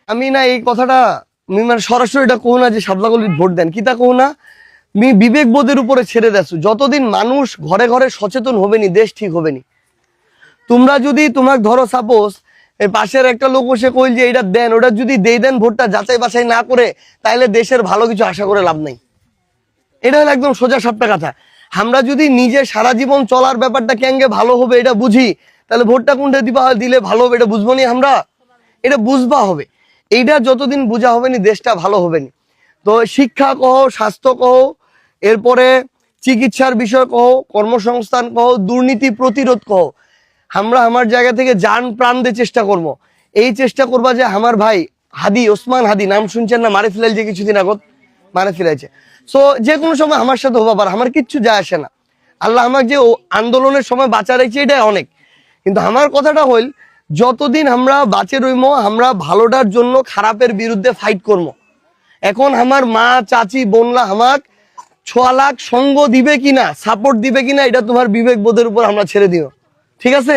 আমি না এই কথাটা আমি মানে সরাসরি এটা কহো না যে শাপলাকলির ভোট দেন, কি তা কহো না, আমি বিবেক বোধের উপরে ছেড়ে দেছো। যতদিন মানুষ ঘরে ঘরে সচেতন হবে নি, দেশ ঠিক হবে নি। তোমরা যদি তোমাকে ধরো সাপোজ এই পাশের একটা লোক বসে কইল যে এটা দেন, ওটা যদি দেন ভোটটা যাচাই বাছাই না করে, তাহলে দেশের ভালো কিছু আশা করে লাভ নাই। এটা হলো একদম সোজা সাপটা কথা। আমরা যদি নিজে সারা জীবন চলার ব্যাপারটা কেঙ্গে ভালো হবে এটা বুঝি, তাহলে ভোটটা কোনটা দিলে ভালো হবে এটা বুঝবো নি আমরা, এটা বুঝবা হবে। এইটা যতদিন বোঝা হবে নি দেশটা ভালো হবে নি। তো শিক্ষা কহ, স্বাস্থ্য কহ, এরপরে চিকিৎসার বিষয় কহ, কর্মসংস্থান কহ, দুর্নীতি প্রতিরোধ কহ, আমরা আমার জায়গা থেকে জান প্রাণ দিয়ে চেষ্টা করব। এই চেষ্টা করবা যে আমার ভাই হাদি, ওসমান হাদি নাম শুনছেন না, মারে ফেলাইল যে কিছুদিন আগত মারে ফেলাইছে। সো যে কোনো সময় আমার সাথে হবা পারে, আমার কিচ্ছু যায় আসে না। আল্লাহ আমাকে যে আন্দোলনের সময় বাঁচা রেখেছে এটা অনেক। কিন্তু আমার কথাটা হইল, যতদিন আমরা বাঁচে রইমো আমরা ভালোটার জন্য খারাপের বিরুদ্ধে ফাইট করবো। এখন আমার মা চাচি বোনরা আমাক 6 লাখ সঙ্গ দিবে কিনা, সাপোর্ট দিবে কিনা, এটা তোমার বিবেক বোধের উপর আমরা ছেড়ে দিও, ঠিক আছে?